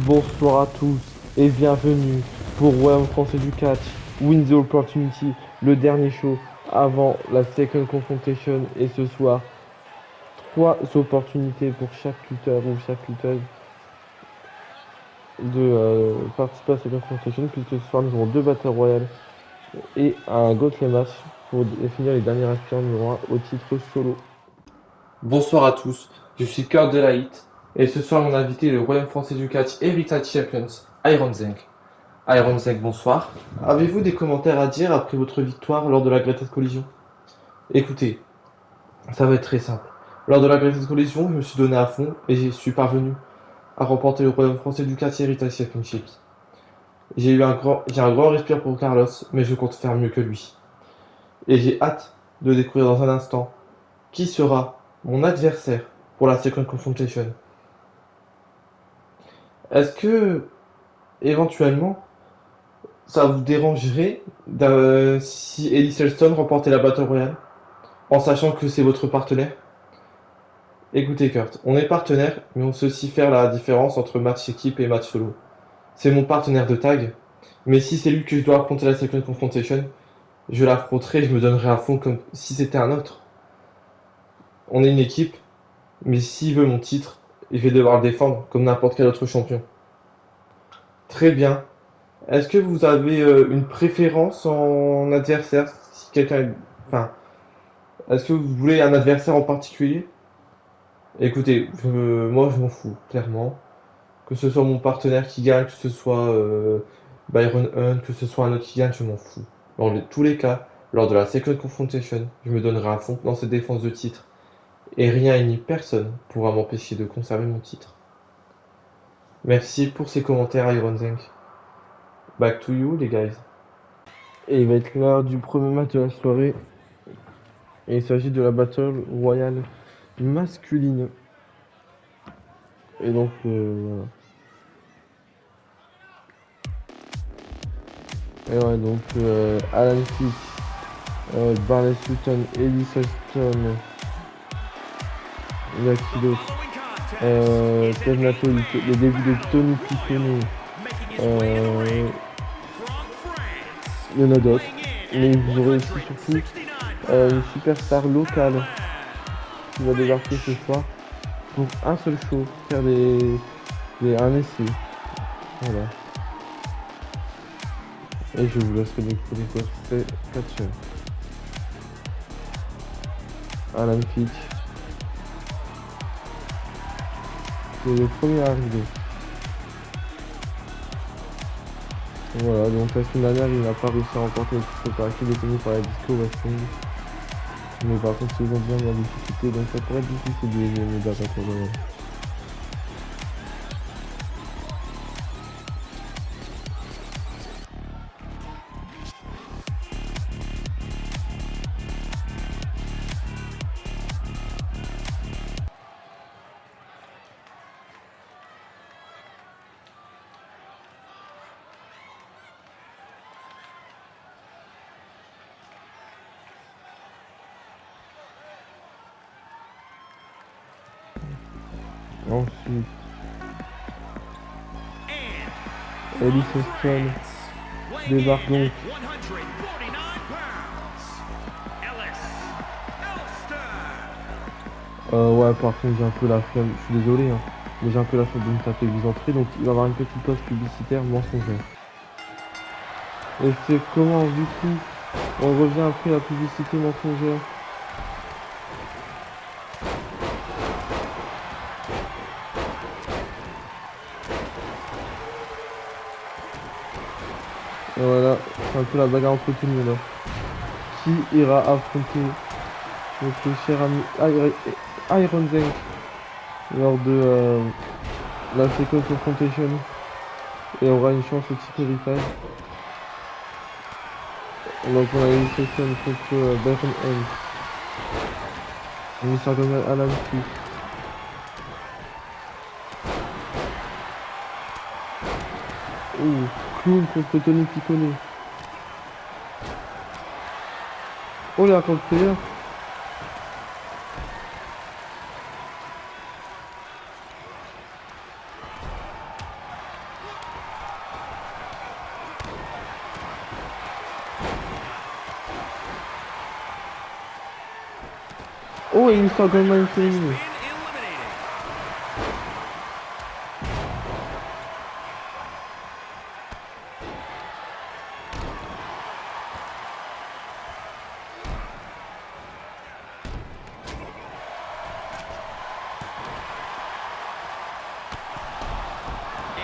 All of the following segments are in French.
Bonsoir à tous et bienvenue pour Royaume français du catch, Win the Opportunity, le dernier show avant la Second Confrontation. Et ce soir, trois opportunités pour chaque lutteur ou chaque lutteuse de participer à la Second Confrontation, puisque ce soir nous aurons deux Battle Royale et un Gauntlet match pour définir les derniers aspirants numéro 1 au titre solo. Bonsoir à tous, je suis Cœur de la Hit et ce soir mon invité est le Royaume français du catch Heritage Champions, Iron Zenk. Iron Zek, bonsoir. Avez-vous des commentaires à dire après votre victoire lors de la Greatest Collision? Écoutez, ça va être très simple. Lors de la Greatest Collision, je me suis donné à fond et je suis parvenu à remporter le Royaume français du catch Heritage Championships. J'ai un grand respect pour Carlos, mais je compte faire mieux que lui. Et j'ai hâte de découvrir dans un instant qui sera mon adversaire pour la Second Confrontation. Est-ce que, éventuellement, ça vous dérangerait si Eddie Selstone remportait la Battle Royale en sachant que c'est votre partenaire? Écoutez Kurt, on est partenaire, mais on sait aussi faire la différence entre match équipe et match solo. C'est mon partenaire de tag, mais si c'est lui que je dois affronter la Second Confrontation, je l'affronterai, je me donnerai à fond comme si c'était un autre. On est une équipe, mais s'il veut mon titre, je vais devoir le défendre comme n'importe quel autre champion. Très bien. Est-ce que vous avez une préférence en adversaire? Si quelqu'un... Enfin, est-ce que vous voulez un adversaire en particulier? Écoutez, moi je m'en fous, clairement. Que ce soit mon partenaire qui gagne, que ce soit Byron Hunt, que ce soit un autre qui gagne, je m'en fous. Tous les cas, lors de la Second Confrontation, je me donnerai à fond dans cette défense de titre. Et rien et ni personne pourra m'empêcher de conserver mon titre. Merci pour ces commentaires, Iron Zenk. Back to you, les guys. Et il va être l'heure du premier match de la soirée. Et il s'agit de la Battle Royale masculine. Et donc, voilà. Et ouais, donc Alan Fitch, Barney Sutton, Ellie Sutton, il y a qui d'autre? Ted Nato, les débuts de Tony Piccone, il y en a d'autres. Mais vous aurez aussi surtout une superstar locale qui va débarquer ce soir pour un seul show, faire un essai. Voilà. Et je vous laisserai découvrir quoi c'est catcheur. Alan Fitch, c'est le premier arrivé. Voilà, donc la semaine dernière, il n'a pas réussi à remporter le titre par équipe détenu par la Disco Wrestling. Mais par contre, ils ont bien dans la difficulté, donc ça pourrait être difficile de les gagner d'attaquer. Ensuite, Ellie Seston débarque donc. Ouais, par contre, j'ai un peu la flemme, je suis désolé, hein, mais j'ai un peu la flemme de me taper 10 entrées, donc il va y avoir une petite pause publicitaire mensongère. Et c'est comment, du coup, on revient après la publicité mensongère. Et voilà, c'est un peu la bagarre entre tout le monde là. Qui ira affronter notre cher ami Iron Zenk lors de la Second Confrontation et aura une chance au titre héritage. Donc on a une session contre Byron Hunt. On s'est donné Alan Fitch. Ouh, Clown contre Tony Piccone. Oh là, contre player. Oh, et Mr. Goldman est éliminé.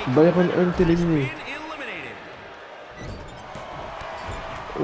Byron Hunt éliminé. Oh.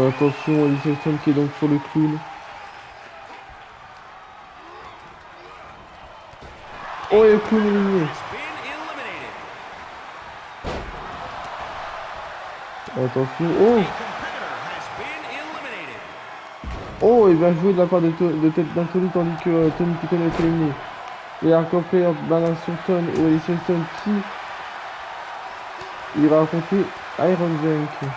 Attention, Eddie Sexton qui est donc sur le clown. Oh, et le clown éliminé. Attention, oh. Oh, et bien joué de la part de Ted D'Antoni tandis que Tony Picon est éliminé. Et Hardcore Player Balan Surton et Eddie Sexton qui ira affronter Iron Junk.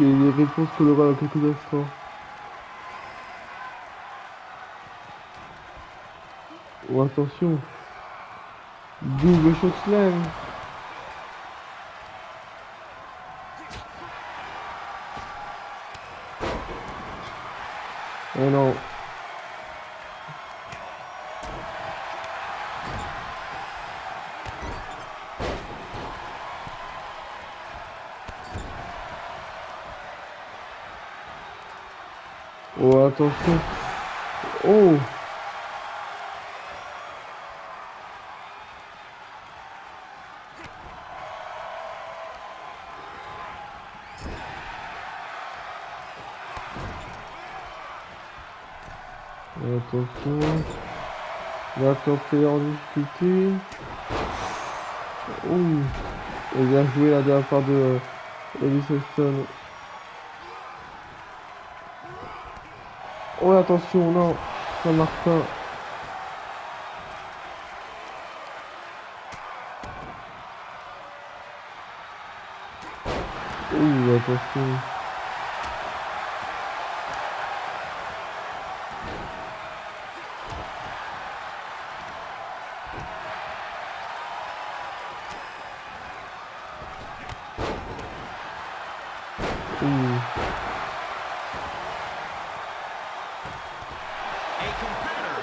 Et les réponses qu'on aura dans quelques instants. Oh, attention. Double shot slam. Oh non. Oh, attention. Oh. Attention. L'acteur player en difficulté. Oh. Et bien joué là de la part de Eddie Sexton. Oh, attention, non. Ça marche pas. Oh, attention.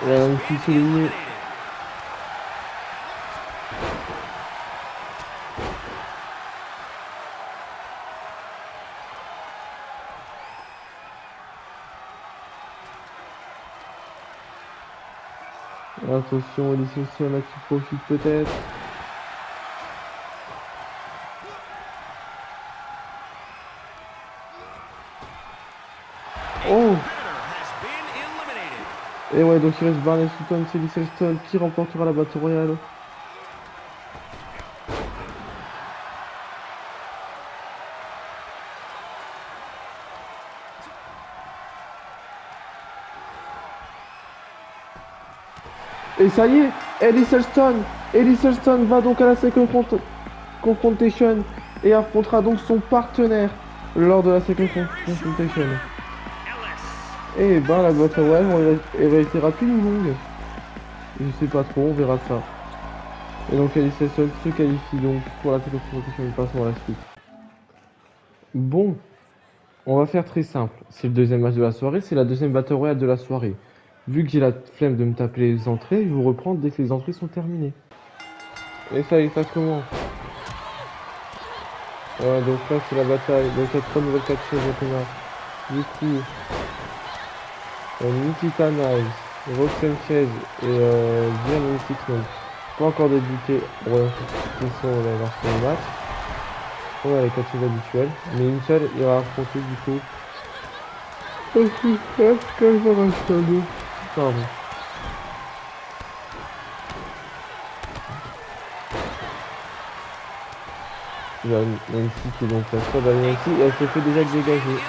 Une petite soulignée. Attention, Eddie Sexton là qui profite peut-être. Oh! Et ouais, donc il reste Barney Sutton, c'est Eddie Sexton qui remportera la Battle Royale. Et ça y est, Eddie Sexton va donc à la Second Confrontation et affrontera donc son partenaire lors de la Second Confrontation. Et ben la Battle Royale va été rapide ou longue? Je sais pas trop, on verra ça. Et donc Eddie Sexton se qualifie donc pour la Second Confrontation et passons à la suite. Bon, on va faire très simple. C'est le deuxième match de la soirée, c'est la deuxième Battle Royale de la soirée. Vu que j'ai la flemme de me taper les entrées, je vous reprends dès que les entrées sont terminées. Et ça y est, ça commence. Ouais, donc là c'est la bataille. Donc il y a 3 nouvelles captures de championnat. Du coup, Nikita Knives, Roxanne Chase et Diane Sixman pas encore débuté. Ouais, ce sont leur premier match. On a les 4 choses habituelles. Mais une seule ira affronter du coup. Pardon. Il y a Nancy qui est donc la squad à Nancy et elle se fait déjà dégager.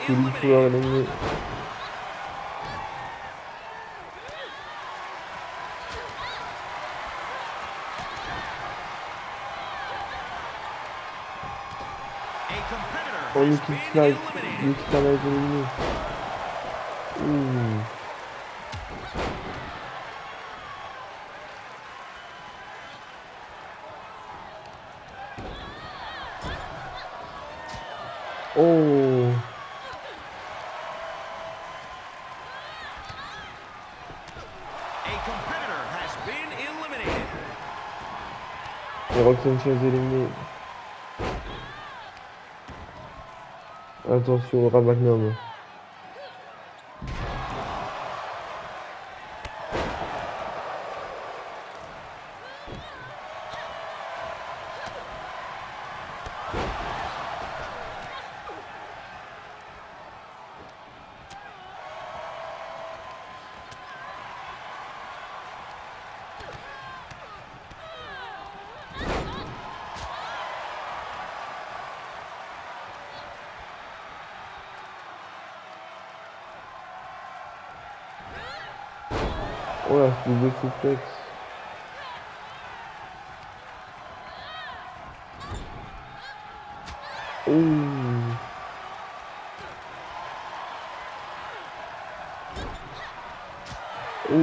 Kelly Fuller est éliminé. Oh, Nikki Knight. Nikki Knight est éliminé. Ouh. Oh. Et Roxanne Chase est éliminé. Attention, Ramagnum. Oh là, double suplex. Ouh. Ouh.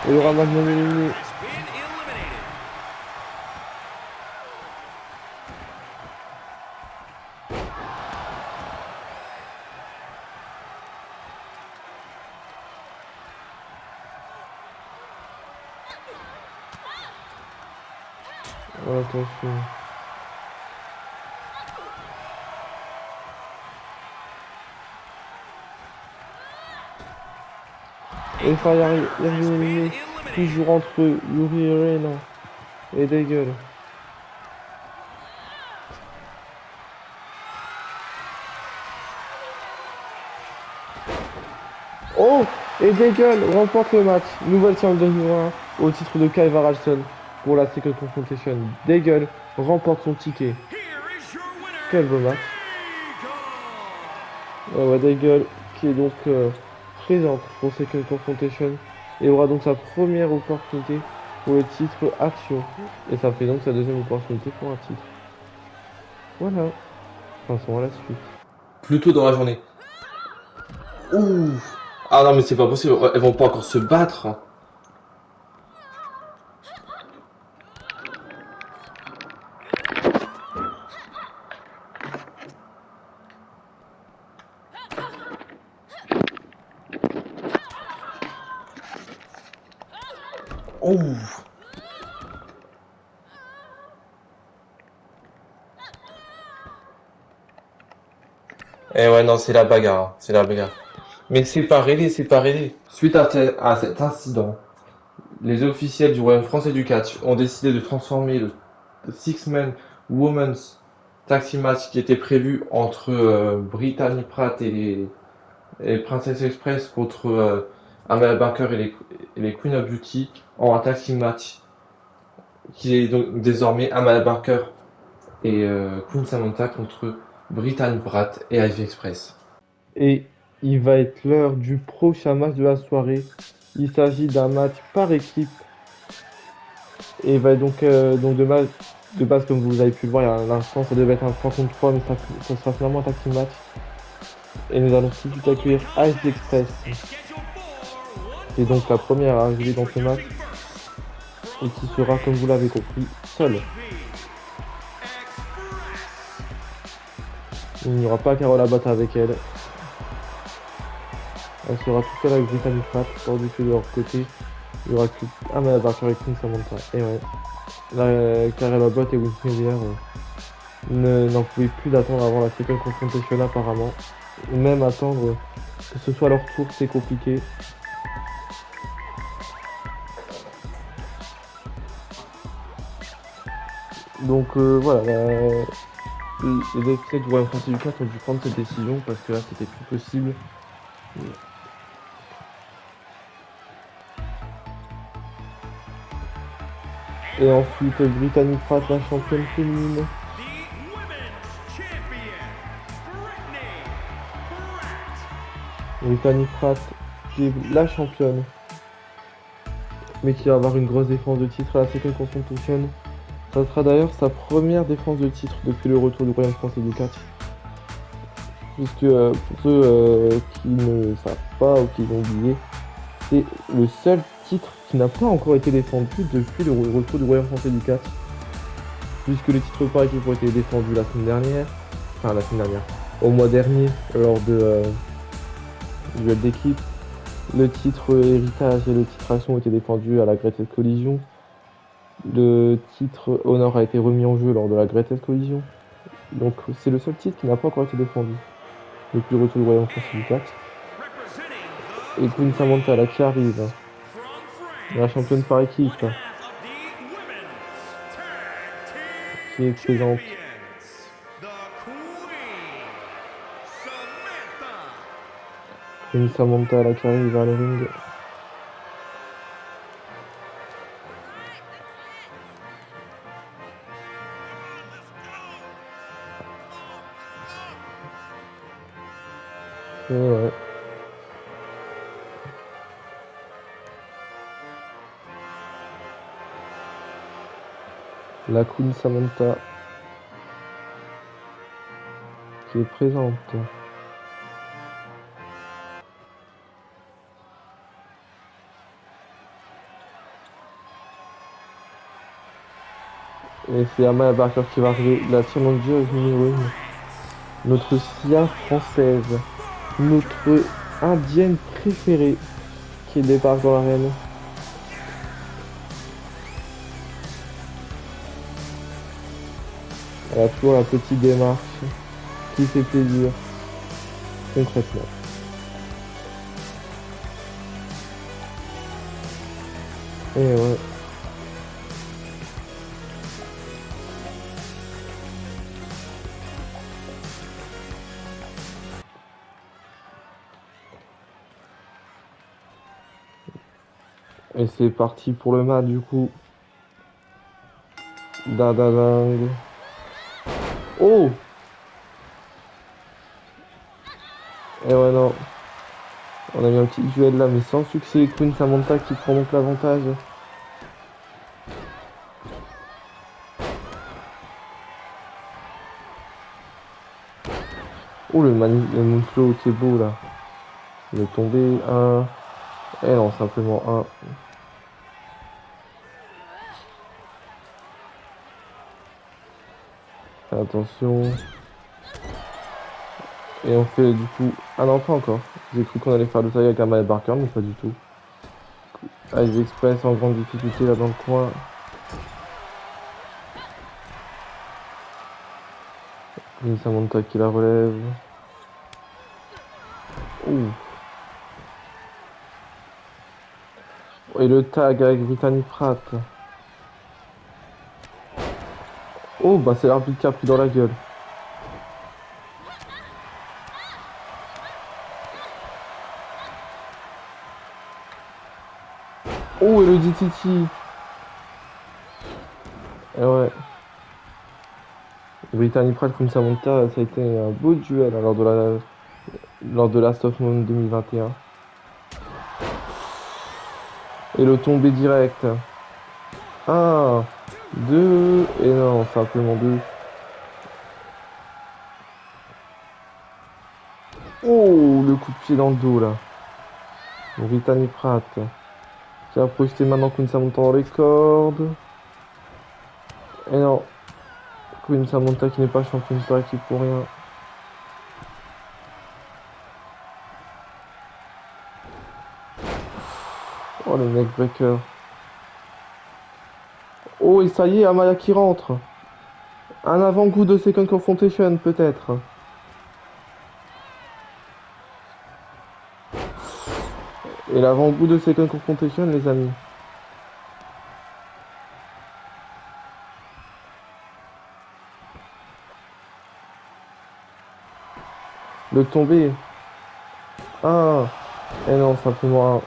Et le Ramagnum est éliminé. Oh, attention. Et Fire est éliminé. Toujours entre Yuri et Reina. Et des gueules. Oh! Et Deagle remporte le match. Nouvelle champion numéro 1 au titre de Kyle Varalson pour la Secret Confrontation. Deagle remporte son ticket. Quel beau match. Ouais, Deagle qui est donc présente pour Secret Confrontation et aura donc sa première opportunité pour le titre Action. Et ça fait donc sa deuxième opportunité pour un titre. Voilà. Passons à la suite. Plus tôt dans la journée. Ouh. Ah non, mais c'est pas possible. Elles vont pas encore se battre. Ouh. Eh ouais, non, c'est la bagarre. Hein. C'est la bagarre. Mais séparez-les, séparez-les. Suite à cet incident, les officiels du Royaume français du catch ont décidé de transformer le Six-Man Women's Tag Team Match qui était prévu entre Brittany Pratt et les Princess Express contre Amanda Barker et les Queen of Beauty en un Tag Team Match qui est donc désormais Amanda Barker et Queen Samantha contre Brittany Pratt et Ivy Express. Et il va être l'heure du prochain match de la soirée. Il s'agit d'un match par équipe. Et il va être donc de base, comme vous avez pu le voir à l'instant, ça devait être un 3 contre 3, mais ça sera finalement un tag team match. Et nous allons tout de suite accueillir Ivy Express. Et donc la première à arriver dans ce match. Et qui sera, comme vous l'avez compris, seule. Il n'y aura pas Carole à battre avec elle. Elle sera toute seule avec Brittany Pratt, tandis que de leur côté, il y aura que Amanda Barker et Queen Samantha. Et ouais, là, Carella Abbott et Whitney Weir n'en pouvaient plus d'attendre avant la Second Confrontation apparemment. Ou même attendre que ce soit leur tour, c'est compliqué. Donc voilà, les athlètes du Royaume français du 4 ont dû prendre cette décision parce que là c'était plus possible. Et ensuite Brittany Pratt, la championne féminine. Brittany Pratt qui est la championne, mais qui va avoir une grosse défense de titre à la Second Confrontation. Ça sera d'ailleurs sa première défense de titre depuis le retour du Royaume français du 4. Puisque pour ceux qui ne savent pas ou qui l'ont oublié, c'est le seul titre qui n'a pas encore été défendu depuis le retour du Royaume français du 4. Puisque les titres par équipe ont été défendus la semaine dernière, au mois dernier, lors de duel d'équipe. Le titre héritage et le titre action ont été défendus à la Greatest Collision. Le titre honneur a été remis en jeu lors de la Greatest Collision. Donc c'est le seul titre qui n'a pas encore été défendu depuis le retour du Royaume français du 4. Et Queen Samantha là qui arrive, la championne par équipe, qui est présente. Queen Samantha là qui arrive vers le ring. Et ouais. La Queen Samantha qui est présente. Et c'est Amanda Barker qui va arriver, la challenger numéro 1. Notre Sia française. Notre indienne préférée qui débarque dans l'arène. Elle a toujours la petite démarche qui fait plaisir, concrètement. Et ouais. Et c'est parti pour le match du coup. Dadadang. Oh! Et ouais non. On a mis un petit duel là mais sans succès. Queen Samantha qui prend donc l'avantage. Oh le moonflow qui est beau là. Il est tombé un. Et non simplement un. Attention. Et on fait du coup... Ah non, pas encore. J'ai cru qu'on allait faire le taille avec Amanda Barker, mais pas du tout. Ice Express en grande difficulté là dans le coin. Queen Samantha qui la relève. Ouh. Et le tag avec Brittany Pratt. Oh, bah c'est l'arbitre qui a pris dans la gueule. Oh, et le DTT. Et ouais. Brittany Pratt contre Samantha, ça a été un beau duel hein, lors de Last of Us 2021. Et le tombé direct. 1, 2, et non, simplement 2. Oh, le coup de pied dans le dos là. Brittany Pratt qui a projeté maintenant Queen Samantha dans les cordes. Et non, Queen Samantha qui n'est pas championne par équipe pour rien. le neckbreaker. Oh, et ça y est, Amaya qui rentre. Un avant-goût de Second Confrontation, peut-être. Et l'avant-goût de Second Confrontation, les amis. Le tombé. Ah. Et non, simplement un.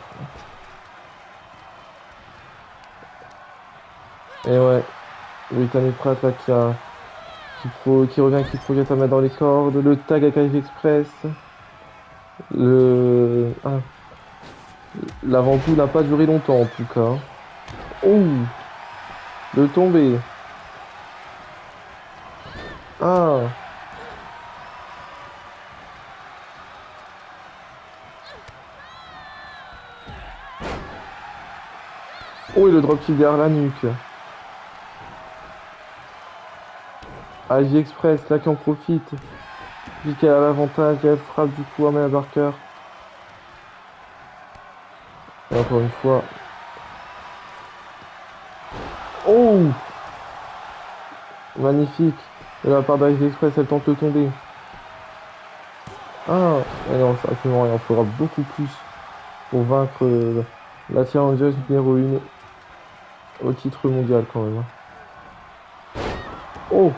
Et ouais. Brittany Pratt là qui revient, qui projette sa main dans les cordes. Le tag avec Ivy Express. Ah. L'avant-goût n'a pas duré longtemps en tout cas. Oh. Le tombé. Ah. Oh, et le dropkick derrière la nuque. Ivy Express là qui en profite. Vu qu'elle a l'avantage, elle frappe du coup à Maya Barker. Et encore une fois. Oh! Magnifique. De la part d'Ivy Express, elle tente de tomber. Ah! Et non, ça absolument rien. Il en faudra beaucoup plus pour vaincre la challengeuse numéro 1 au titre mondial quand même, hein. Oh!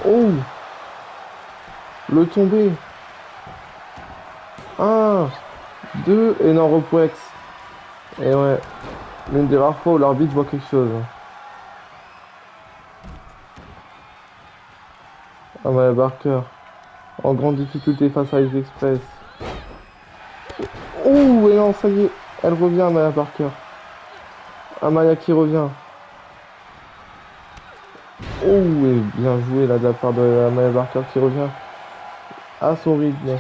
Oh! Le tombé. Un, deux, et non, replex. Et ouais, l'une des rares fois où l'arbitre voit quelque chose. Ah ouais, Barker, en grande difficulté face à Ice Express. Oh, et non, ça y est, elle revient, Amaya Barker. Amaya qui revient. Oh, et bien joué là de la part de Amaya Barker qui revient à son rythme.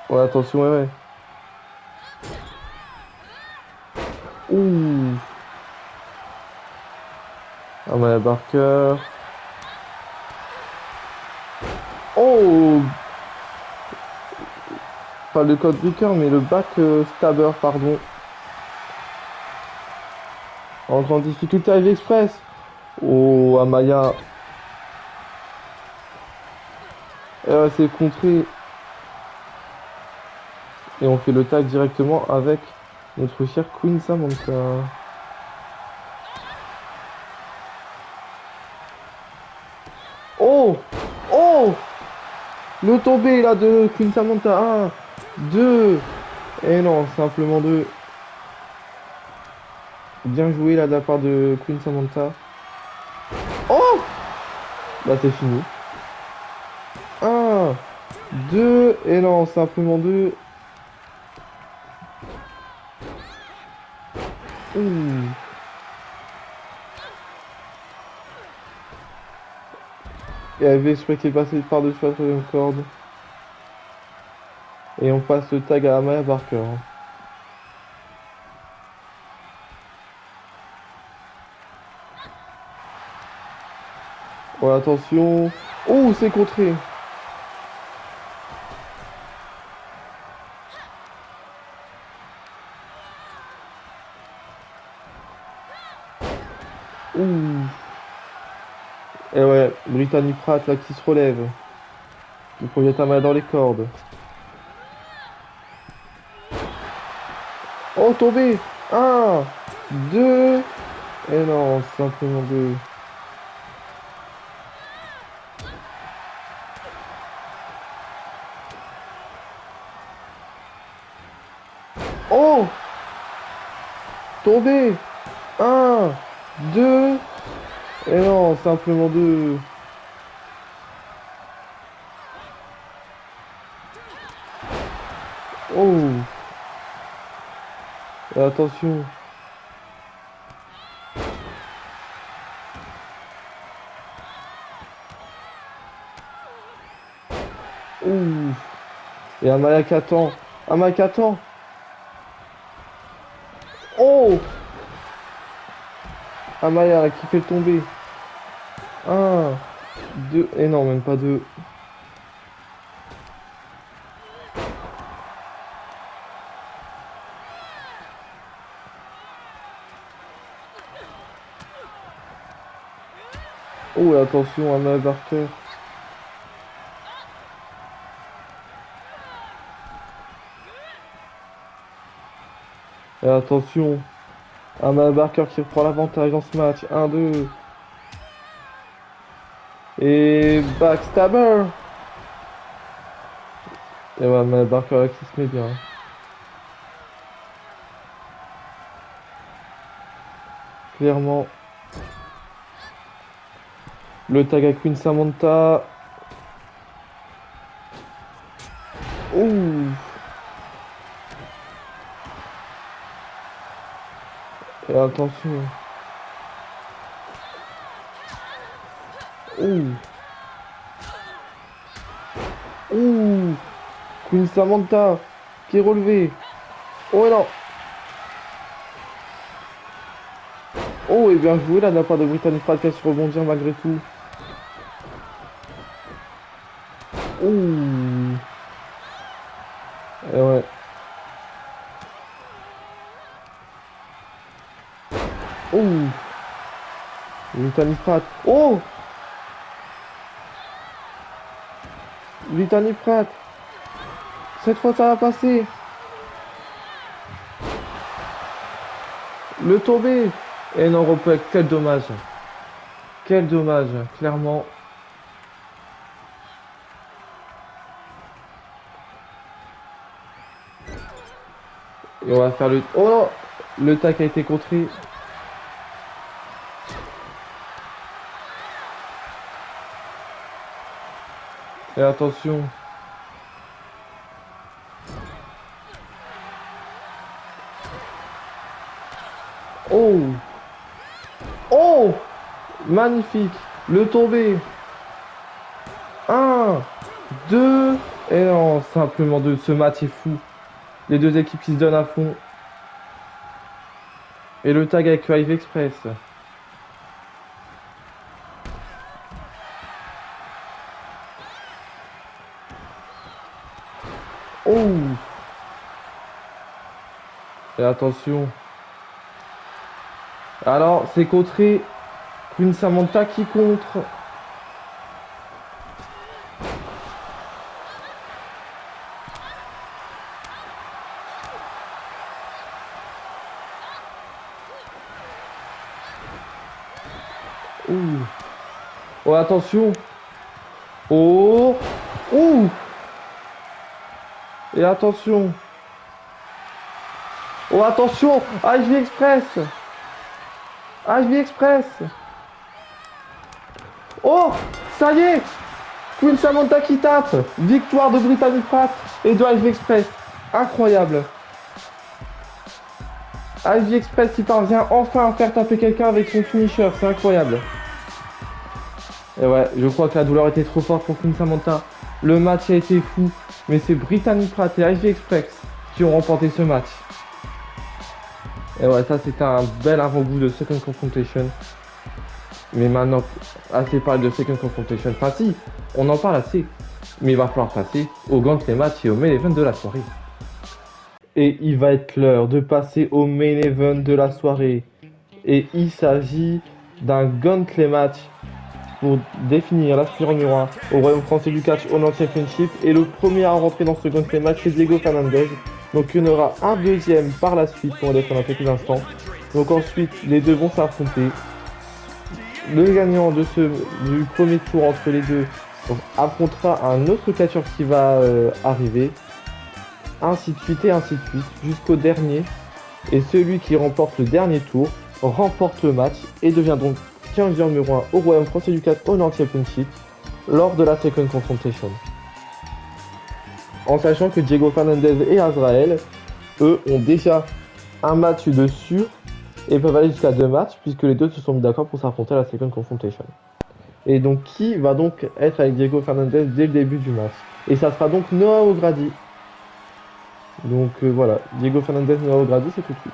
Ouais, attention, ouais, ouais. Ouh, Amaya Barker. Oh, pas le code breaker, mais le back stabber, pardon. En grande difficulté avec Express. Oh, Amaya. C'est contré. Et on fait le tag directement avec notre chère Queen Samantha. Oh! Oh! Le tombé là de Queen Samantha. Un, deux. Et non, simplement deux. Bien joué là de la part de Queen Samantha. Oh! Là c'est fini. Un, deux. Et non, simplement deux. Ouh. Et elle je crois qu'il est passé par-dessus la troisième corde. Et on passe le tag à Amaya Barker. Oh, attention. Oh, c'est contré. Ouh. Et ouais, Brittany Pratt là qui se relève. Qui projette un main dans les cordes. Oh, tombé! Un, deux. Et non, simplement deux. Oh! Tombé! Un, deux. Et non, simplement deux. Oh! Et attention. Ouh! Et Amaya qui attend. Amaya qui attend. Amaya qui fait le tomber. Un, deux, et non, même pas deux. Oh, et attention, Amaya Barker. Et attention, Amaya Barker qui reprend l'avantage dans ce match. Un, deux. Et backstabber. Et ouais, Amaya Barker là, qui se met bien. Clairement. Le tag à Queen Samantha. Ouh. Et attention. Ouh. Ouh. Queen Samantha qui est relevée. Oh et non. Oh et bien joué là de la part de Brittany Pratt qui a su rebondir malgré tout. Ouh. Et ouais. Ouh. Brittany Pratt. Oh. Brittany Pratt. Cette fois ça va passer. Le tombé. Et non, Ropuck, quel dommage. Quel dommage, clairement. Et on va faire le... Oh non. Le tac a été contré. Et attention. Oh. Oh. Magnifique. Le tombé. Un, deux. Et non, simplement deux. Ce match est fou. Les deux équipes qui se donnent à fond. Et le tag avec Live Express. Oh. Et attention. Alors, c'est contré. Queen Samantha qui contre. Ouh. Oh, attention. Oh. Ouh. Et attention. Oh, attention. HV Express. HV Express. Oh. Ça y est. Queen Samantha qui tape. Victoire de Brittany Pratt et de HV Express. Incroyable. HV Express qui parvient enfin à faire taper quelqu'un avec son finisher. C'est incroyable. Et ouais, je crois que la douleur était trop forte pour Queen Samantha. Le match a été fou, mais c'est Brittany Pratt et HV Express qui ont remporté ce match. Et ouais, ça c'était un bel avant-goût de Second Confrontation. Mais maintenant, assez parlé de Second Confrontation. Enfin si, on en parle assez. Mais il va falloir passer au gauntlet match et au main event de la soirée. Et il va être l'heure de passer au main event de la soirée. Et il s'agit d'un gauntlet match pour définir l'aspirant numéro 1 au royaume français du catch Honor Championship. Et le premier à rentrer dans ce gauntlet match, c'est Diego Fernandez. Donc il y en aura un deuxième par la suite, on va défendre dans quelques instants. Donc ensuite, les deux vont s'affronter. Le gagnant du premier tour entre les deux affrontera un autre catcheur qui va arriver. Ainsi de suite et ainsi de suite, jusqu'au dernier. Et celui qui remporte le dernier tour remporte le match et devient donc 15e numéro 1 au royaume français du catch Honor Championship lors de la Second Confrontation. En sachant que Diego Fernandez et Azrael, eux, ont déjà un match de sûr et peuvent aller jusqu'à 2 matchs puisque les deux se sont mis d'accord pour s'affronter à la Second Confrontation. Et donc qui va donc être avec Diego Fernandez dès le début du match? Et ça sera donc Noah O'Grady. Donc voilà, Diego Fernandez, Noah O'Grady, c'est tout de suite.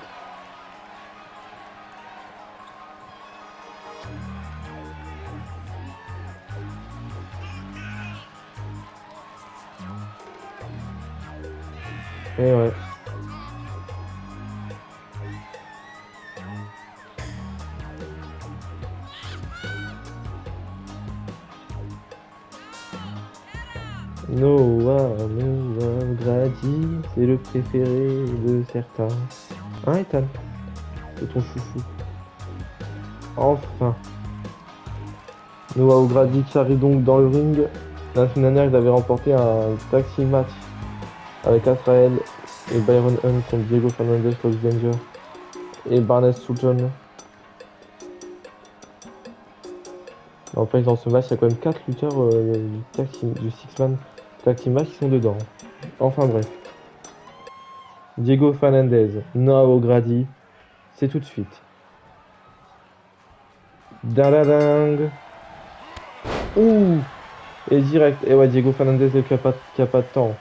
Et ouais. Noah Grady, c'est le préféré de certains. Hein, Ethan? C'est ton chouchou. Enfin. Noah O'Grady qui arrive donc dans le ring. La semaine dernière, il avait remporté un taxi match avec Azrael et Byron Hunt contre Diego Fernandez, Fox Danger et Barnes Sutton. En fait, dans ce match, il y a quand même 4 lutteurs du Six-Man Tag Team match qui sont dedans. Enfin bref. Diego Fernandez, Noah O'Grady, c'est tout de suite. Dadadang. Ouh! Et direct. Et ouais, Diego Fernandez qui a pas de temps.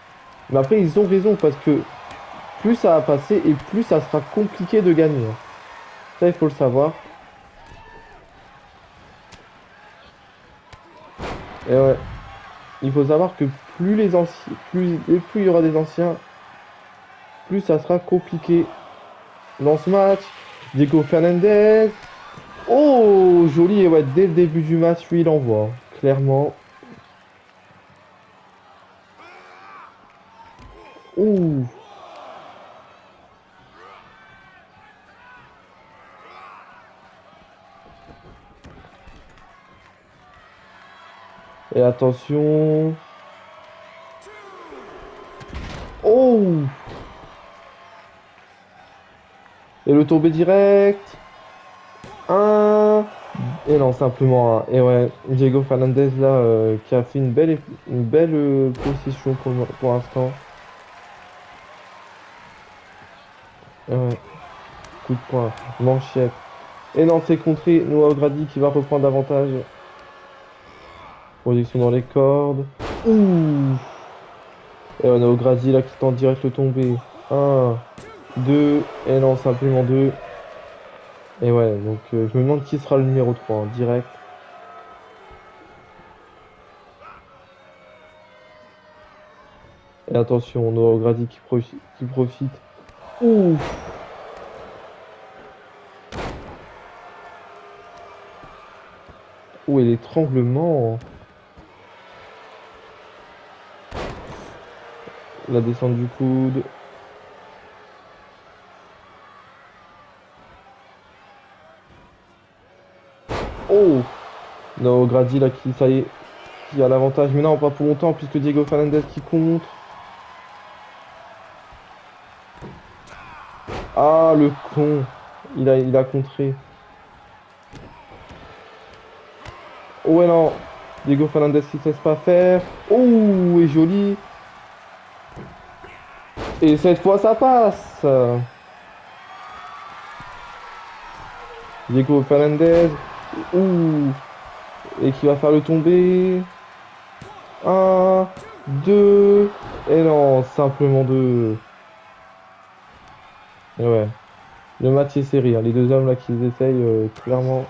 Mais après, ils ont raison parce que plus ça va passer et plus ça sera compliqué de gagner. Ça, il faut le savoir. Et ouais, il faut savoir que plus les anciens, plus il y aura des anciens, plus ça sera compliqué dans ce match. Diego Fernandez. Oh, joli. Et ouais, dès le début du match, lui, il envoie. Clairement. Ouh. Et attention. Oh. Et le tombé direct. Un. Et non, simplement un. Et ouais, Diego Fernandez là, qui a fait une belle position pour l'instant. Et ouais, coup de poing, manchette. Et non, c'est contré. Noah O'Grady qui va reprendre davantage. Position dans les cordes. Ouh. Et on a O'Grady là qui tente direct le tomber. Un, deux. Et non, simplement deux. Et ouais, donc je me demande qui sera le numéro 3 direct. Et attention, Noah O'Grady qui profite. Ouh. Ouh, et l'étranglement. La descente du coude. Oh! Non, Grady là qui, ça y est, qui a l'avantage. Mais non, pas pour longtemps puisque Diego Fernandez qui contre. Ah, le con. Il a contré. Oh ouais, non. Diego Fernandez qui se laisse pas faire. Oh, et joli. Et cette fois, ça passe. Diego Fernandez. Ouh. Et qui va faire le tomber. Un, deux. Et non, simplement deux. Et ouais. Le match est serré, hein. Les deux hommes là qui essayent clairement.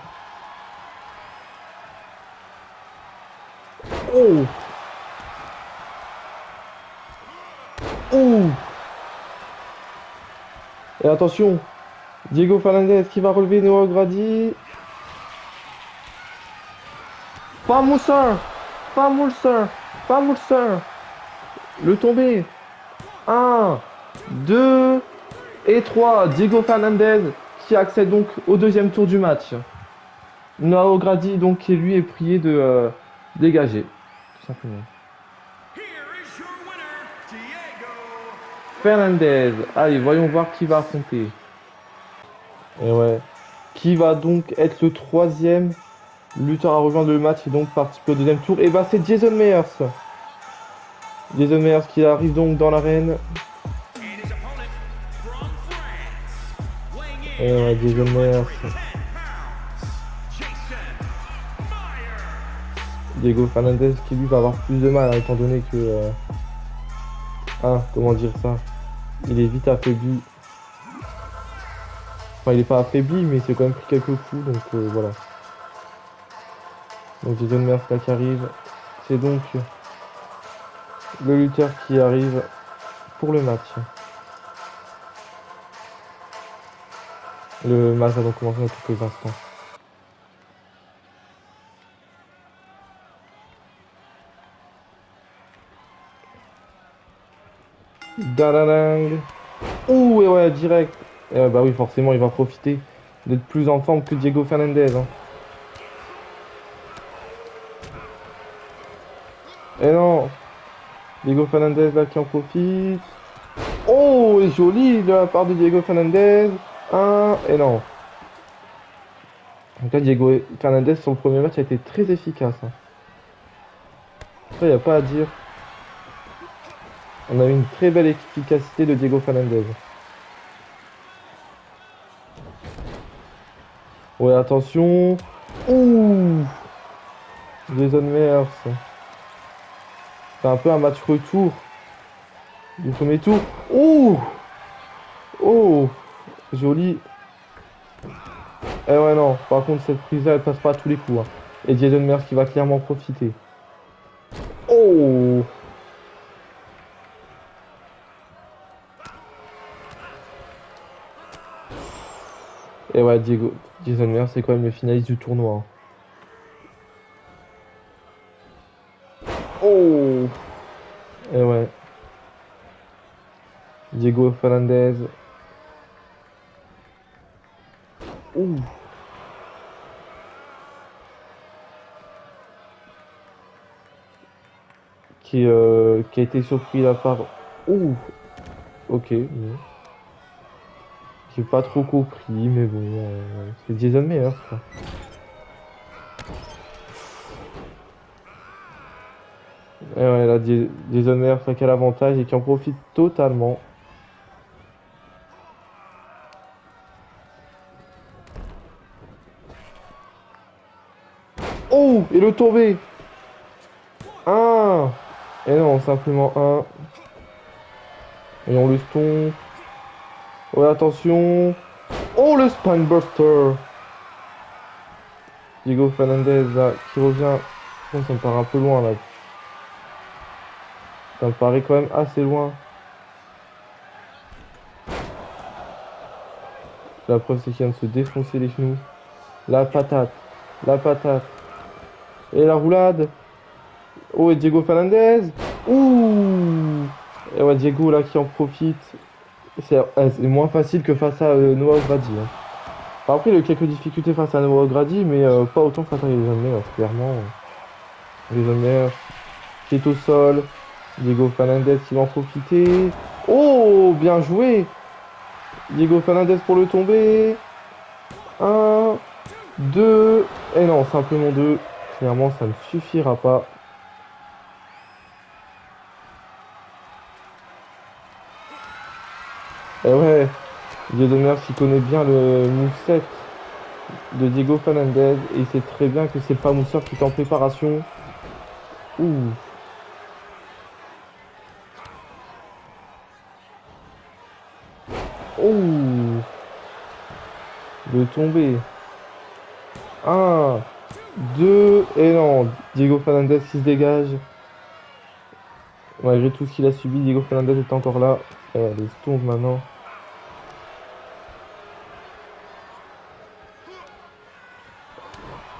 Oh! Oh! Et attention, Diego Fernandez qui va relever Noah Grady. Vamos, sir! Vamos, sir! Vamos, sir! Le tombé. Un, 2 et 3. Diego Fernandez qui accède donc au deuxième tour du match. Noah Grady donc qui lui est prié de dégager. Tout simplement. Fernandez. Allez, voyons voir qui va affronter. Et ouais. Qui va donc être le troisième lutteur à rejoindre le match et donc participer au deuxième tour. Et bah c'est Jason Meyers. Jason Meyers qui arrive donc dans l'arène. Et ouais, Jason Meyers. Diego Fernandez qui lui va avoir plus de mal, hein, étant donné que... comment dire ça? Il est vite affaibli. Enfin, il est pas affaibli, mais il s'est quand même pris quelques coups, donc voilà. Donc Jason Meyers là qui arrive. C'est donc le lutteur qui arrive pour le match. Le match va donc commencer dans quelques instants. Dadadang. Ouh, et ouais, direct. Bah oui, forcément, il va profiter d'être plus en forme que Diego Fernandez, hein. Et non, Diego Fernandez là qui en profite. Oh, et joli de la part de Diego Fernandez. Et non. Donc là, Diego Fernandez sur le premier match a été très efficace, hein. Ça, il n'y a pas à dire. On a eu une très belle efficacité de Diego Fernandez. Ouais, attention. Ouh, Jason Meyers. C'est un peu un match retour du premier tour. Ouh, oh, joli. Eh ouais, non. Par contre, cette prise-là, elle passe pas à tous les coups, hein. Et Jason Meyers qui va clairement profiter. Oh, et ouais, Jason Meyers, c'est quand même le finaliste du tournoi, hein. Oh, et ouais, Diego Fernandez. Ouh, qui a été surpris là par. Ouh, ok. Bon. J'ai pas trop compris, mais bon, c'est Jason Meyers, quoi. Et ouais, là, Jason Meyers a quel avantage et qui en profite totalement. Oh, et le tombé. Un. Et non, simplement un. Et on le stomp. Ouais, attention. Oh, le Spinebuster. Diego Fernandez, là, qui revient. Bon, ça me paraît un peu loin, là. Ça me paraît quand même assez loin. La preuve, c'est qu'il vient de se défoncer les genoux. La patate. La patate. Et la roulade. Oh, et Diego Fernandez. Ouh. Et ouais, Diego, là, qui en profite. C'est moins facile que face à Noah Grady, hein. Enfin, après, il a eu quelques difficultés face à Noah Grady, mais pas autant face à Jason Meyers, clairement. Jason Meyers qui est au sol. Diego Fernandez qui va en profiter. Oh, bien joué! Diego Fernandez pour le tomber. Un, deux. Et non, simplement deux. Clairement, ça ne suffira pas. Et ouais, Jason Meyers qui connaît bien le moveset de Diego Fernandez et il sait très bien que c'est pas Moussa qui est en préparation. Ouh, ouh, le tomber. Un, deux, et non, Diego Fernandez qui se dégage. Malgré tout ce qu'il a subi, Diego Fernandez est encore là. Les tombes maintenant.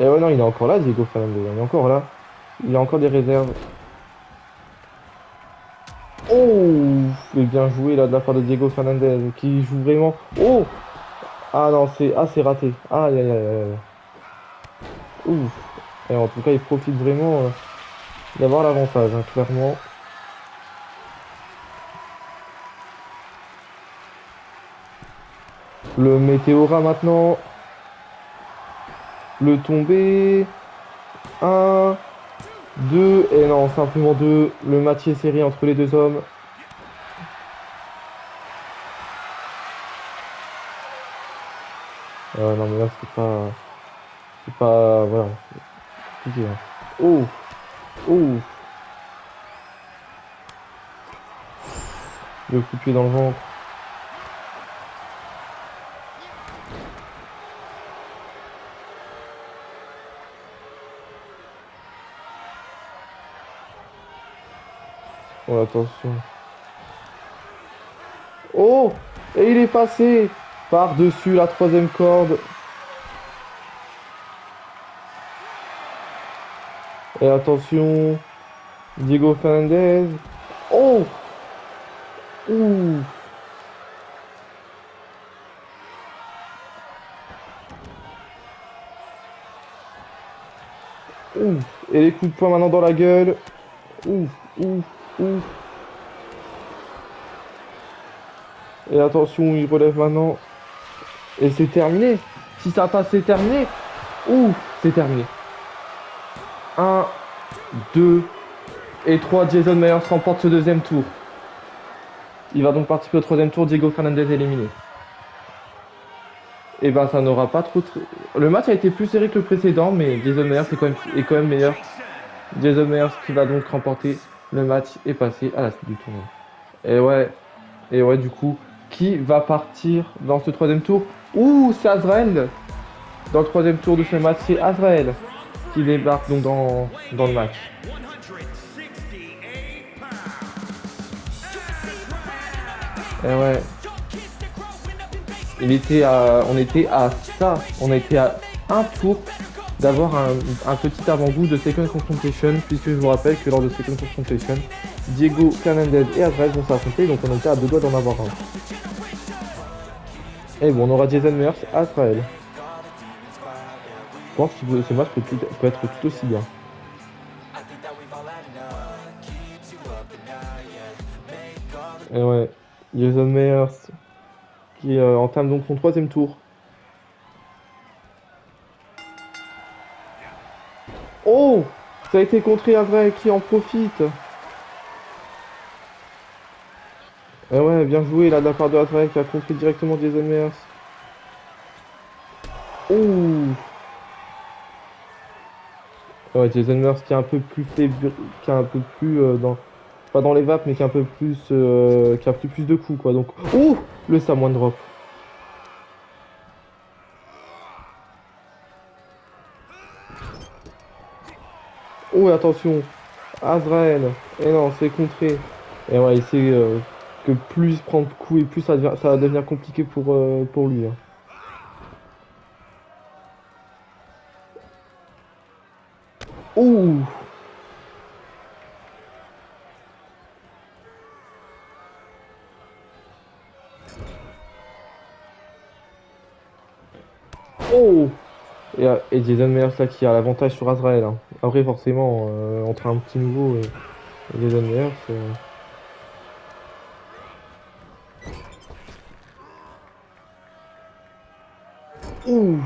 Et ouais, non, il est encore là, Diego Fernandez. Il est encore là. Il a encore des réserves. Oh, mais bien joué là de la part de Diego Fernandez qui joue vraiment. Oh, ah non, c'est raté. Aïe, aïe, aïe, aïe. Ouf. Et en tout cas, il profite vraiment d'avoir l'avantage, hein, clairement. Le Météora maintenant. Le tombé. Un, deux. Et non, simplement deux. Le match est serré entre les deux hommes. Non, mais là, c'est pas. C'est pas. Voilà. C'est compliqué, hein. Oh, oh. Le coup de pied dans le ventre. Oh, attention. Oh! Et il est passé! Par-dessus la troisième corde. Et attention, Diego Fernandez. Oh! Ouh! Ouh! Et les coups de poing maintenant dans la gueule. Ouh! Ouh! Ouh! Et attention, il relève maintenant. Et c'est terminé. Si ça passe, c'est terminé. Ouh! C'est terminé. 1, 2 et 3. Jason Myers remporte ce deuxième tour. Il va donc participer au troisième tour. Diego Fernandez éliminé. Et ben ça n'aura pas trop. Le match a été plus serré que le précédent, mais Jason Myers est quand même meilleur. Jason Myers qui va donc remporter le match et passer à la suite du tournoi. Et ouais, du coup, qui va partir dans ce troisième tour? Ouh, c'est Azrael! Dans le troisième tour de ce match, c'est Azrael qui débarque donc dans le match. Et ouais, on était à ça, on était à un tour d'avoir un petit avant-goût de Second Confrontation, puisque je vous rappelle que lors de Second Confrontation, Diego Fernandez et Azrael vont s'affronter, donc on était à deux doigts d'en avoir un. Et bon, on aura Jason Myers, Azrael. Je pense que ce match peut être tout aussi bien. Et ouais, Jason Myers qui entame donc son troisième tour. Oh! Ça a été contré Azrael qui en profite. Et ouais, bien joué là de la part de Azrael qui a contré directement Jason Myers. Ouh! Ouais, Jason Myers qui est un peu plus faible, qui est un peu plus pas dans les vapes, mais qui est un peu plus, qui a plus de coups quoi. Donc, ouh! Le Samoan Drop. Oh, attention! Azrael. Et non, c'est contré. Et ouais, il sait que plus il prend de coups et plus ça va devenir compliqué pour lui, hein. Ouh! Oh! Et Jason Myers là qui a l'avantage sur Azrael, hein. Après, forcément, entre un petit nouveau et Jason Myers. Ouh!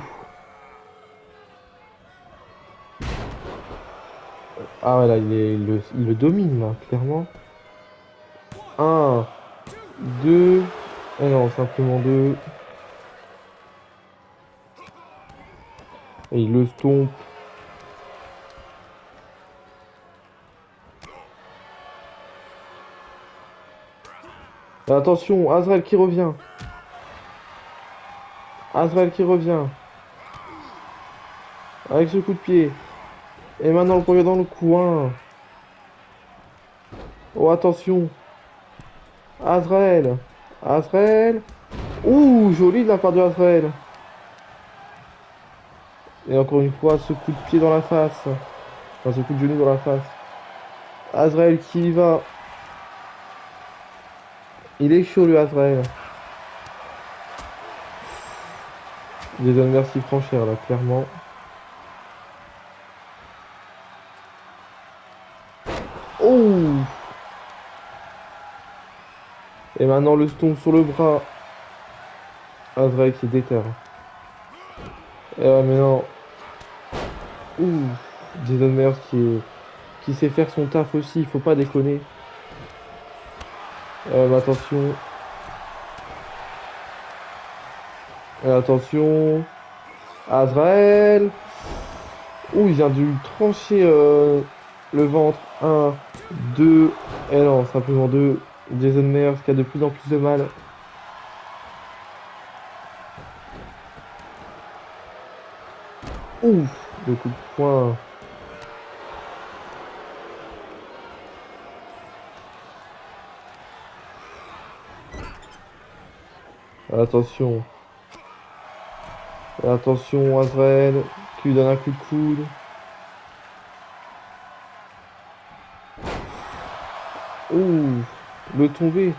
Ah ouais, là, il le domine, là, clairement. Un, deux. Eh non, simplement deux. Et il le stompe. Et attention, Azrael qui revient. Azrael qui revient. Avec ce coup de pied. Et maintenant, le poignet dans le coin. Oh, attention. Azrael. Azrael. Ouh, joli de la part de Azrael. Et encore une fois, ce coup de pied dans la face. Enfin, ce coup de genou dans la face. Azrael qui y va. Il est chaud, le Azrael. Jason Merci prend cher, là, clairement. Oh! Et maintenant, le stomp sur le bras. Azrael qui déterre. Et ouais, mais non. Ouh! Jason Myers qui sait faire son taf aussi, il faut pas déconner. Mais attention. Attention. Azrael. Ouh, il vient de lui trancher le ventre. Un, deux. Et non, simplement deux. Jason Myers qui a de plus en plus de mal. Ouh, le coup de poing. Attention. Et attention, Azrael qui lui donne un coup de coude. Ouh, le tombé.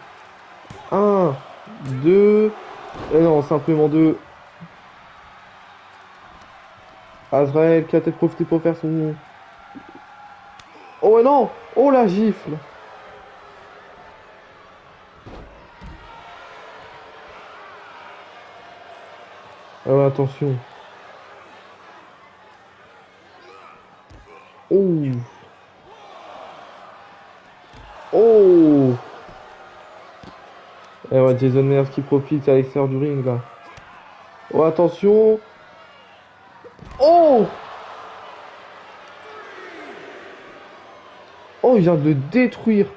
Un, deux. Et non, simplement deux. Azrael qui a peut-être profité pour faire son. Oh non! Oh la gifle! Ah ouais, attention. Oh! Oh! Et ouais, Jason Myers qui profite à l'extérieur du ring là. Oh, attention! Oh! Oh, il vient de le détruire!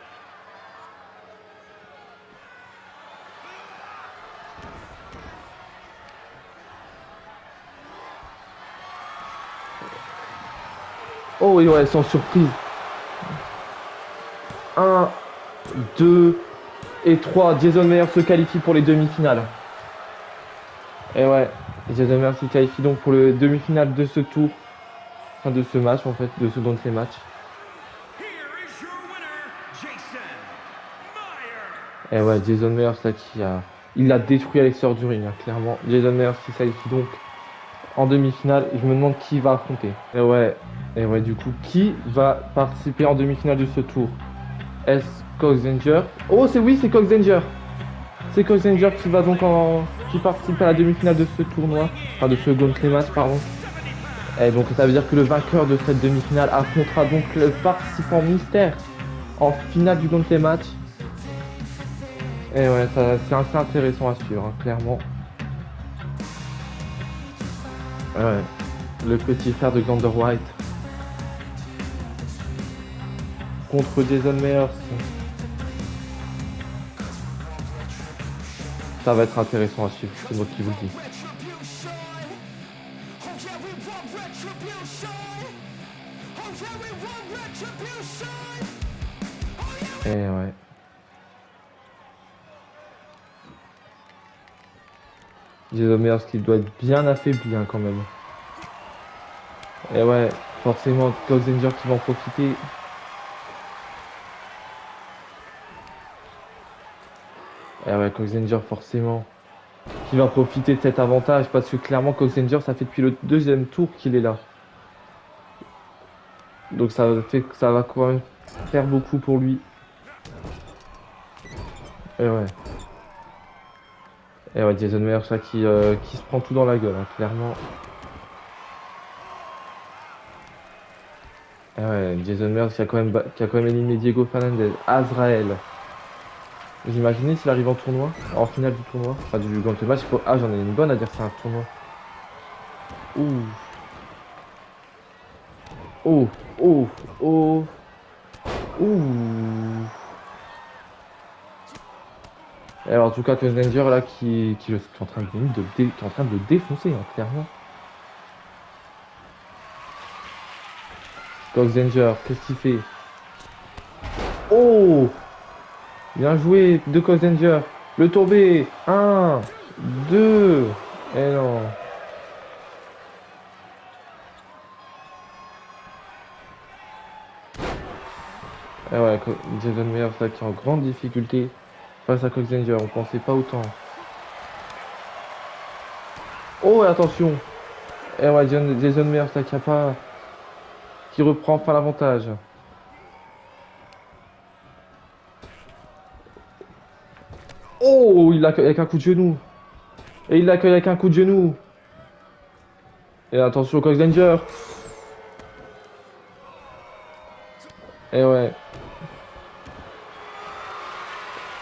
Oh, et ouais, sans surprise. Un, 2 et 3. Jason Myers se qualifie pour les demi-finales. Et ouais, Jason Myers se qualifie donc pour le demi-finale de ce tour. Enfin, de ce match en fait, de ce ces matchs. Et ouais, Jason Myers là qui a. Il l'a détruit à l'extérieur du ring, hein, clairement. Jason Myers qui se qualifie donc en demi-finale. Je me demande qui va affronter. Et ouais, du coup, qui va participer en demi-finale de ce tour? Est-ce Cox Danger? Oh, c'est oui, c'est Cox Danger. C'est Cox Danger qui va donc qui participe à la demi-finale de ce tournoi. Enfin, de ce Gauntlet match, pardon. Et donc, ça veut dire que le vainqueur de cette demi-finale affrontera donc le participant mystère en finale du Gauntlet match. Et ouais, ça, c'est assez intéressant à suivre, hein, clairement. Ouais, le petit frère de Xander White contre Jason Myers. Ça va être intéressant à suivre, c'est moi qui vous le dis. Et ouais. Jason Myers qui doit être bien affaibli hein, quand même. Et ouais, forcément, Cox Danger qui va en profiter. Et ouais, Cox Danger forcément qui va profiter de cet avantage parce que clairement Cox Danger ça fait depuis le deuxième tour qu'il est là. Donc ça fait que ça va quand même faire beaucoup pour lui. Et ouais. Et ouais, Jason Myers là qui se prend tout dans la gueule, hein, clairement. Et ouais, Jason Myers qui a quand même éliminé Diego Fernandez, Azrael. Vous imaginez s'il arrive en tournoi, en finale du tournoi, enfin du grand match. Ah, j'en ai une bonne à dire, c'est un tournoi. Ouh, oh, oh, oh, ouh. Et alors, en tout cas, Cox Danger là qui est en train qui est en train de le défoncer, hein, clairement. Cox Danger, qu'est-ce qu'il fait? Oh! Bien joué de Cox Danger. Le tombé. Un, 2. Et non. Et ouais, Jason Myers là qui est en grande difficulté face à Cox Danger. On pensait pas autant. Oh, et attention. Et ouais, Jason Myers là qui a pas. Qui reprend enfin l'avantage. Oh, il l'accueille avec un coup de genou. Et il l'accueille avec un coup de genou. Et attention, Cox Danger. Et ouais.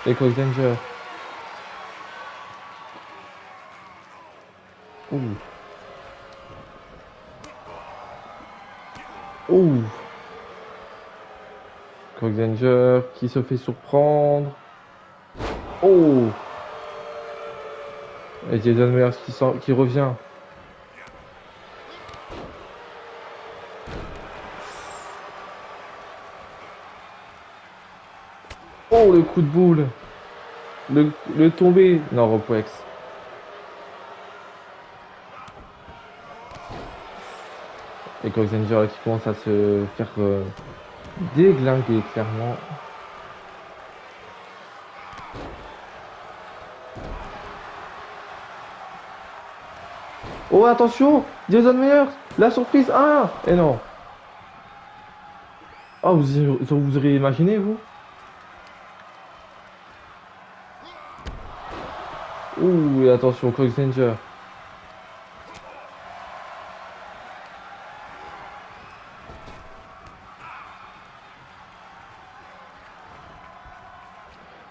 Et Cox Danger. Ouh. Ouh. Cox Danger qui se fait surprendre. Oh. Et Jason Myers qui revient. Oh, le coup de boule. Le tombé. Non, Ropex. Coxenger là, qui commence à se faire déglinguer, clairement. Oh, attention! Jason Meyers! La surprise! Ah! Et non! Ah, vous auriez imaginé, vous? Ouh, et attention, Coxenger.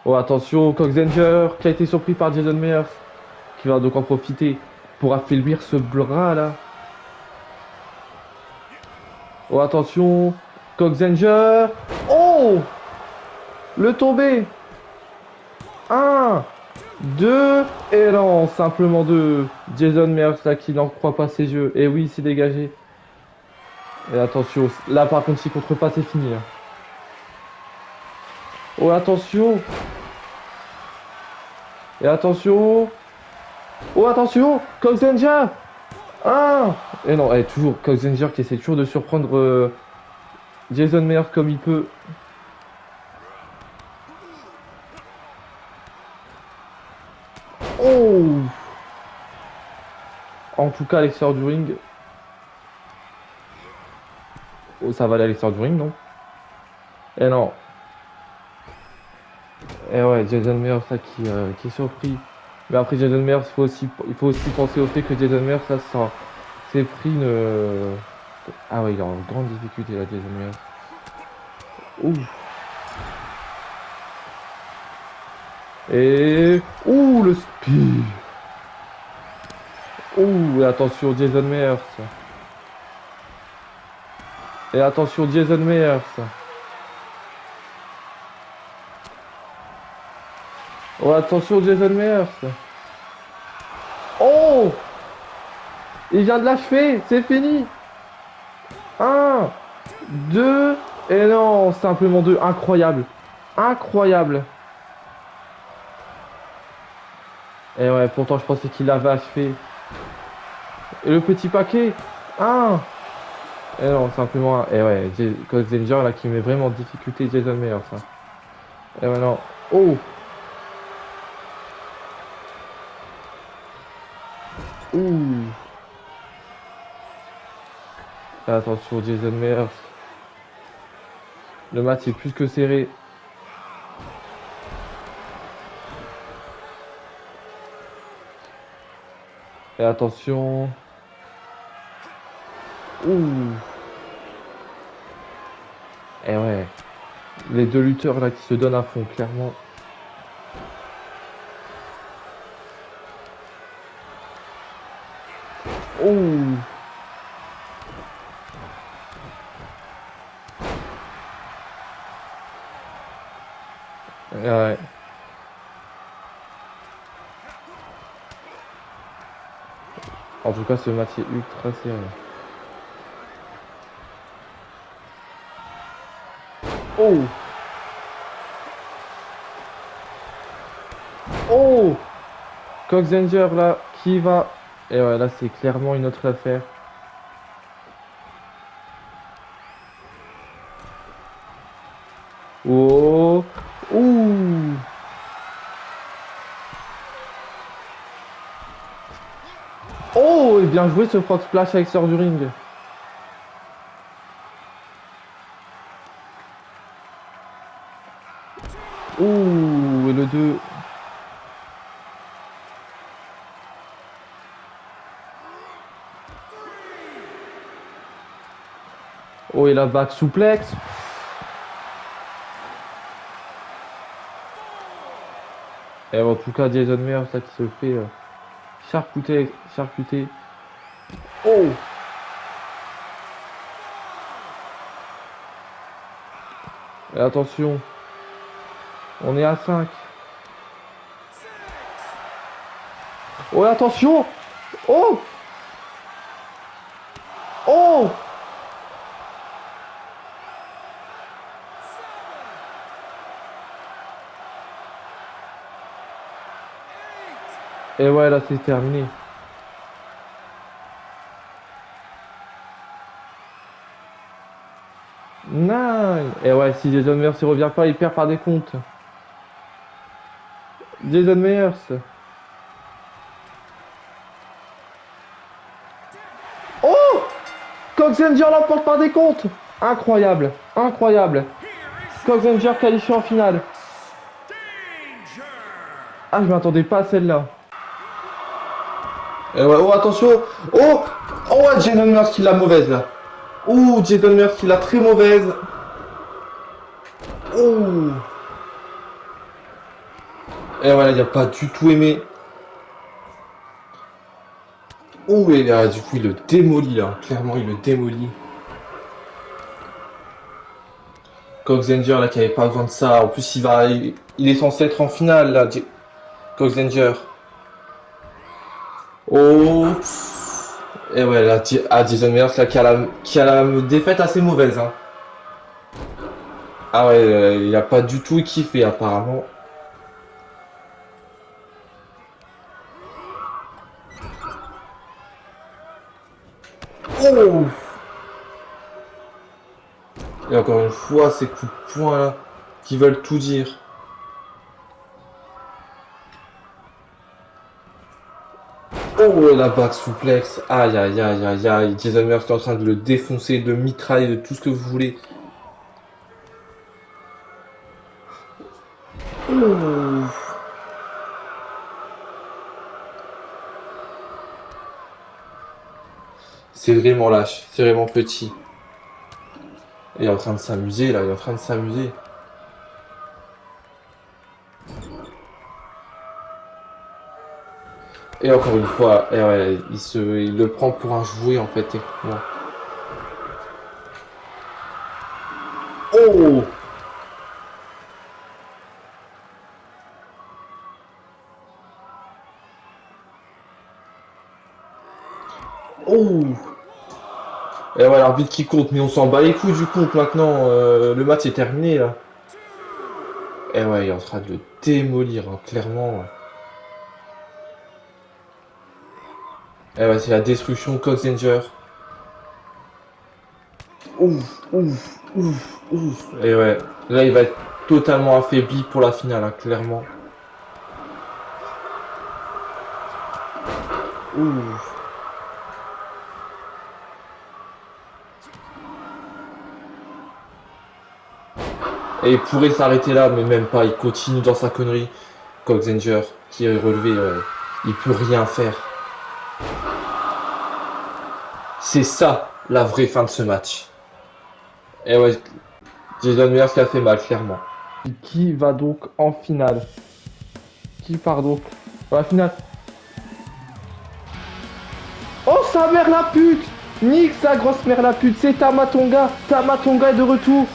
Oh, attention, Coxenger qui a été surpris par Jason Meyers, qui va donc en profiter pour affaiblir ce bras là. Oh, attention, Coxenger. Oh! Le tombé! Un, deux, et non, simplement deux. Jason Meyers là qui n'en croit pas ses yeux. Et oui, il s'est dégagé. Et attention, là par contre, s'il contrepasse, c'est fini là. Oh, attention! Et attention! Oh, attention! Coxenger! Un! Et non, toujours Coxenger qui essaie toujours de surprendre Jason Meyers comme il peut. Oh! En tout cas, à l'extérieur du ring. Oh, ça va aller à l'extérieur du ring, non? Et non. Et ouais, Jason Meyers là qui est surpris. Mais après Jason Meyers, il faut aussi penser au fait que Jason Meyers là, ça s'est pris une. Ah ouais, il est en grande difficulté là, Jason Meyers. Ouh. Et. Ouh, le speed. Ouh, et attention, Jason Meyers. Et attention, Jason Meyers. Oh, attention, Jason Meyers. Oh! Il vient de l'achever, c'est fini. Un, deux, et non, simplement deux. Incroyable. Incroyable. Et ouais, pourtant je pensais qu'il l'avait achevé. Et le petit paquet. Un. Et non, simplement un. Et ouais, Cause Danger là qui met vraiment en difficulté Jason Meyers. Ça. Et ouais, non. Oh! Ouh! Attention, Jason Meyers. Le match est plus que serré. Et attention. Ouh! Et ouais. Les deux lutteurs là qui se donnent à fond, clairement. Ouh! Et ouais. En tout cas, ce match est ultra serré. Oh! Oh! Coxenger là, qui va. Et ouais, là c'est clairement une autre affaire. Oh! Ouh! Oh! Et bien joué ce frog splash avec sort du ring. Ouh! Et le 2. Oh, et la back souplex. Et en tout cas, Jason Meyers là qui se fait charcuter, charcuter. Oh! Et attention, on est à 5. Oh, et attention! Oh! Oh! Et ouais, là c'est terminé. Non. Et ouais, si Jason Meyers ne revient pas, il perd par des comptes. Jason Meyers. Oh! Cox Ranger l'emporte par des comptes. Incroyable, incroyable. Cox Ranger qualifié en finale. Ah, je m'attendais pas à celle-là. Et ouais, oh, attention. Oh! Oh, ouais, Jason Meyers qui l'a mauvaise, là. Ouh, Jason Meyers qui l'a très mauvaise. Ouh. Et voilà, il a pas du tout aimé. Ouh, et là, du coup, il le démolit, là. Clairement, il le démolit. Cox Ranger, là, qui avait pas besoin de ça. En plus, il est censé être en finale, là, Cox Ranger. Oh. Et ouais, là, Jason Meyers, là, qui a la défaite assez mauvaise, hein. Ah ouais, il a pas du tout kiffé, apparemment. Oh! Et encore une fois, ces coups de poing, là, qui veulent tout dire. Oh, la back souplex. Aïe, aïe, aïe, aïe, aïe. Jason Meyers est en train de le défoncer, de mitrailler, de tout ce que vous voulez. Oh. C'est vraiment lâche, c'est vraiment petit. Il est en train de s'amuser, là, il est en train de s'amuser. Et encore une fois, et ouais, il le prend pour un jouet, en fait, techniquement. Oh! Oh! Et ouais, l'arbitre qui compte, mais on s'en bat les couilles du compte maintenant. Le match est terminé, là. Et ouais, il est en train de le démolir, hein, clairement. Et ouais, c'est la destruction Cox Ranger. Ouf, ouf, ouf, ouf. Et ouais, là, il va être totalement affaibli pour la finale, hein, clairement. Ouf. Et il pourrait s'arrêter là, mais même pas. Il continue dans sa connerie. Cox Ranger, qui est relevé, ouais. Il peut rien faire. C'est ça, la vraie fin de ce match. Et ouais, Jason Meyers qui a fait mal, clairement. Qui va donc en finale? Qui part donc en finale? Oh, sa mère la pute! Nique sa grosse mère la pute, c'est Tamatonga! Tamatonga est de retour!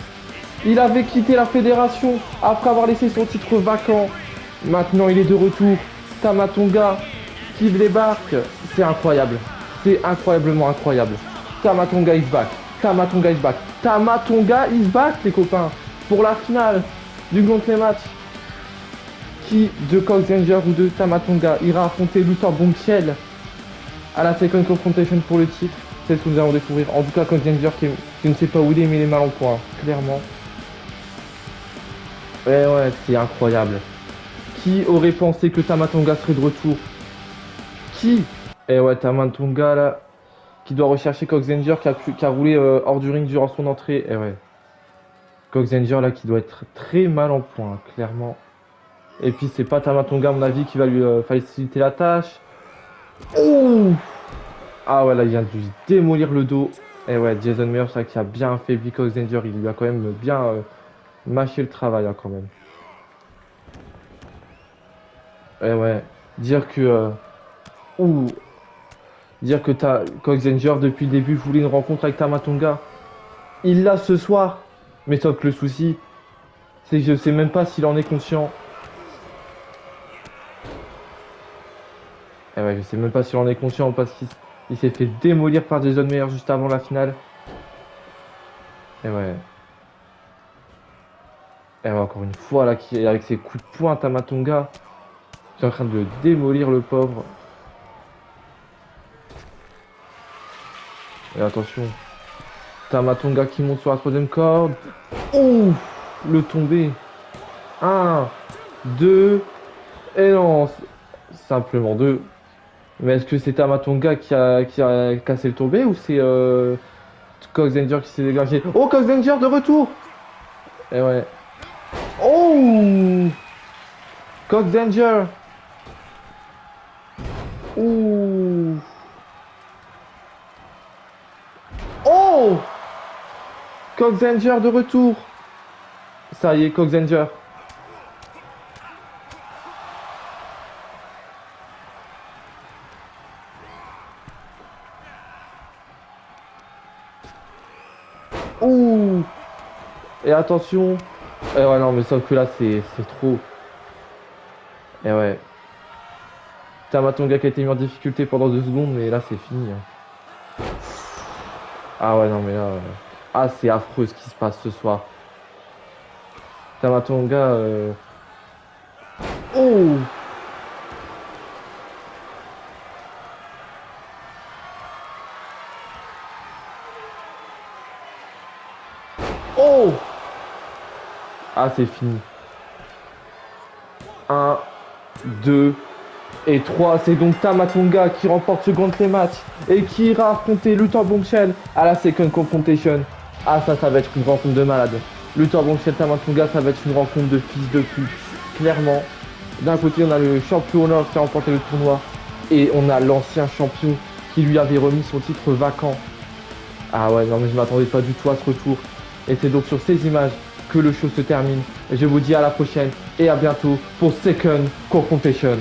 Il avait quitté la fédération après avoir laissé son titre vacant. Maintenant, il est de retour. Tamatonga qui débarque. C'est incroyable. C'est incroyablement incroyable. Tamatonga is back. Tamatonga is back. Tamatonga is back, les copains. Pour la finale du Gauntlet Match. Qui de Cox Ranger ou de Tamatonga ira affronter Luther Bombshell à la Second Confrontation pour le titre? C'est ce que nous allons découvrir. En tout cas, Cox Ranger qui ne sait pas où il est, mais il est mal en point. Clairement. Ouais, c'est incroyable. Qui aurait pensé que Tamatonga serait de retour? Qui? Eh ouais, Tamatonga là, qui doit rechercher Cox Ranger qui a roulé hors du ring durant son entrée. Eh ouais. Cox Ranger là qui doit être très mal en point, hein, clairement. Et puis c'est pas Tamatonga à mon avis qui va lui faciliter la tâche. Ouh! Ah ouais, là il vient de lui démolir le dos. Et ouais, Jason Meyers là, qui a bien affaibli Cox Ranger, il lui a quand même bien mâché le travail hein, quand même. Et ouais, dire que ouh, dire que Cox Ranger depuis le début voulait une rencontre avec Tamatonga. Il l'a ce soir. Mais sauf que le souci, c'est que je sais même pas s'il en est conscient. Et ouais, je sais même pas s'il en est conscient parce qu'il s'est fait démolir par Jason Meyers juste avant la finale. Et ouais. Et ouais, encore une fois là, avec ses coups de poing, Tamatonga, qui est en train de le démolir le pauvre. Et attention. Tamatonga qui monte sur la troisième corde. Ouf, le tombé. 1, 2, et non, simplement 2. Mais est-ce que c'est Tamatonga qui a cassé le tombé ou c'est Cox Danger qui s'est dégagé? Oh, Cox Danger de retour! Et ouais. Oh! Cox Danger! Ouh! Oh! Cox Danger de retour! Ça y est, Cox Danger. Ouh! Et attention! Et ouais, non, mais sauf que là, c'est trop. Et ouais. Tamatonga qui a été mis en difficulté pendant 2 secondes, mais là, c'est fini, hein. Ah ouais, non, mais là. Ah, c'est affreux ce qui se passe ce soir. Tamatonga. Oh! Oh! Ah, c'est fini. 1, 2 et 3. C'est donc Tamatonga qui remporte ce Grand match et qui ira affronter Luther Bombshell à la Second Confrontation. Ah, ça va être une rencontre de malade. Luther Bombshell Tamatonga, ça va être une rencontre de fils de pute. Clairement, d'un côté, on a le champion Honor qui a remporté le tournoi et on a l'ancien champion qui lui avait remis son titre vacant. Ah ouais, non, mais je m'attendais pas du tout à ce retour. Et c'est donc sur ces images que le show se termine. Je vous dis à la prochaine et à bientôt pour Second Confrontation.